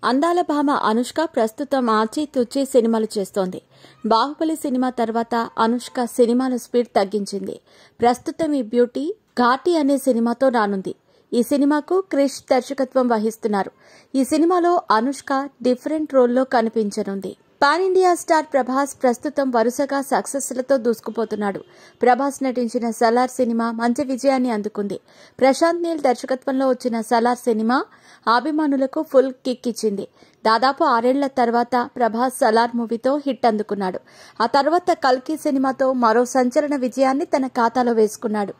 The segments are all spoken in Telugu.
అందాల భామ అనుష్క ప్రస్తుతం ఆచితూచి సినిమాలు చేస్తోంది. బాహుబలి సినిమా తర్వాత అనుష్క సినిమాల స్పీడ్ తగ్గించింది. ప్రస్తుతం ఈ బ్యూటీ ఘాటి అనే సినిమాతో రానుంది. ఈ సినిమాకు క్రిష్ దర్శకత్వం వహిస్తున్నారు. ఈ సినిమాలో అనుష్క డిఫరెంట్ రోల్లో కనిపించనుంది. పాన్ ఇండియా స్టార్ ప్రభాస్ ప్రస్తుతం వరుసగా సక్సెస్లతో దూసుకుపోతున్నాడు. ప్రభాస్ నటించిన సలార్ సినిమా మంచి విజయాన్ని అందుకుంది. ప్రశాంత్ నీల్ దర్శకత్వంలో వచ్చిన సలార్ సినిమా అభిమానులకు ఫుల్ కిక్ ఇచ్చింది. దాదాపు 6 ఏళ్ల తర్వాత ప్రభాస్ సలార్ మూవీతో హిట్ అందుకున్నాడు. ఆ తర్వాత కల్కి సినిమాతో మరో సంచలన విజయాన్ని తన ఖాతాలో వేసుకున్నాడు.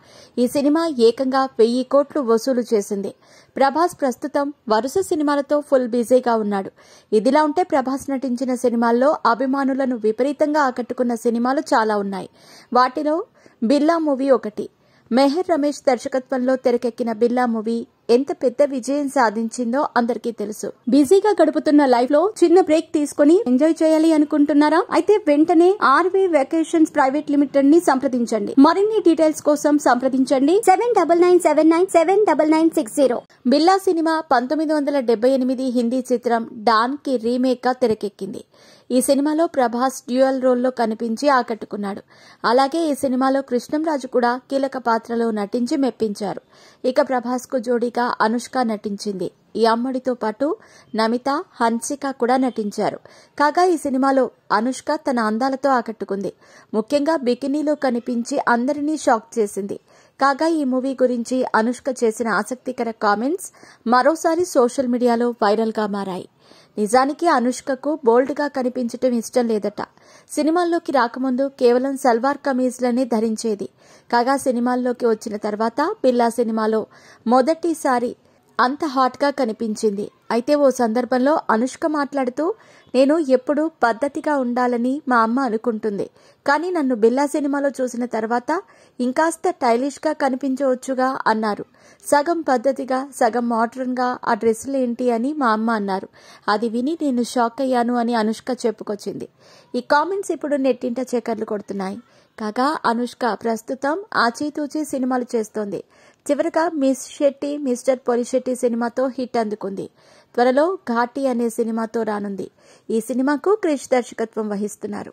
ఈ సినిమా ఏకంగా 1000 కోట్లు వసూలు చేసింది. ప్రభాస్ ప్రస్తుతం వరుస సినిమాలతో ఫుల్ బిజీగా ఉన్నాడు. ఇదిలా ఉంటే ప్రభాస్ నటించిన సినిమాల్లో అభిమానులను విపరీతంగా ఆకట్టుకున్న సినిమాలు చాలా ఉన్నాయి. వాటిలో బిల్లా మూవీ ఒకటి. మెహర్ రమేష్ దర్శకత్వంలో తెరకెక్కిన బిల్లా మూవీ ఎంత పెద్ద విజయం సాధించిందో అందరికీ తెలుసు. బిజీగా గడుపుతున్న లైఫ్ లో చిన్న బ్రేక్ తీసుకుని ఎంజాయ్ చేయాలి అనుకుంటున్నారా? అయితే వెంటనే ఆర్వీ వెకేషన్స్ ప్రైవేట్ లిమిటెడ్ ని సంప్రదించండి. మరిన్ని డీటెయిల్స్ కోసం సంప్రదించండి 7997979960. బిల్లా సినిమా 1978 హిందీ చిత్రం డాన్ కి రీమేక్ గా తెరకెక్కింది. ఈ సినిమాలో ప్రభాస్ డ్యూయల్ రోల్లో కనిపించి ఆకట్టుకున్నాడు. అలాగే ఈ సినిమాలో కృష్ణంరాజు కూడా కీలక పాత్రలో నటించి మెప్పించారు. ఇక ప్రభాస్ కు జోడీగా అనుష్క నటించింది. ఈ అమ్మడితో పాటు నమిత, హన్సిక కూడా నటించారు. కాగా ఈ సినిమాలో అనుష్క తన అందాలతో ఆకట్టుకుంది. ముఖ్యంగా బికినీలో కనిపించి అందరినీ షాక్ చేసింది. కాగా ఈ మూవీ గురించి అనుష్క చేసిన ఆసక్తికర కామెంట్స్ మరోసారి సోషల్ మీడియాలో వైరల్ గా మారాయి. నిజానికి అనుష్కకు బోల్డ్ గా కనిపించటం ఇష్టం లేదట. సినిమాల్లోకి రాకముందు కేవలం సల్వార్ కమీజ్లనే ధరించేది. కాగా సినిమాల్లోకి వచ్చిన తర్వాత బిల్లా సినిమాలో మొదటిసారి అంత హాట్ గా కనిపించింది. అయితే ఓ సందర్భంలో అనుష్క మాట్లాడుతూ, నేను ఎప్పుడూ పద్ధతిగా ఉండాలని మా అమ్మ అనుకుంటుంది. కానీ నన్ను బిల్లా సినిమాలో చూసిన తర్వాత ఇంకాస్త స్టైలిష్ గా కనిపించవచ్చుగా అన్నారు. సగం పద్ధతిగా సగం మోడర్న్ గా ఆ డ్రెస్సులు ఏంటి అని మా అమ్మ అన్నారు. అది విని నేను షాక్ అయ్యాను అని అనుష్క చెప్పుకొచ్చింది. ఈ కామెంట్స్ ఇప్పుడు నెట్టింట చక్కర్లు కొడుతున్నాయి. కాగా అనుష్క ప్రస్తుతం ఆచితూచి సినిమాలు చేస్తోంది. చివరగా మిస్ శెట్టి మిస్టర్ పొలిశెట్టి సినిమాతో హిట్ అందుకుంది. త్వరలో ఘాటి అనే సినిమాతో రానుంది. ఈ సినిమాకు క్రిష్ దర్శకత్వం వహిస్తున్నారు.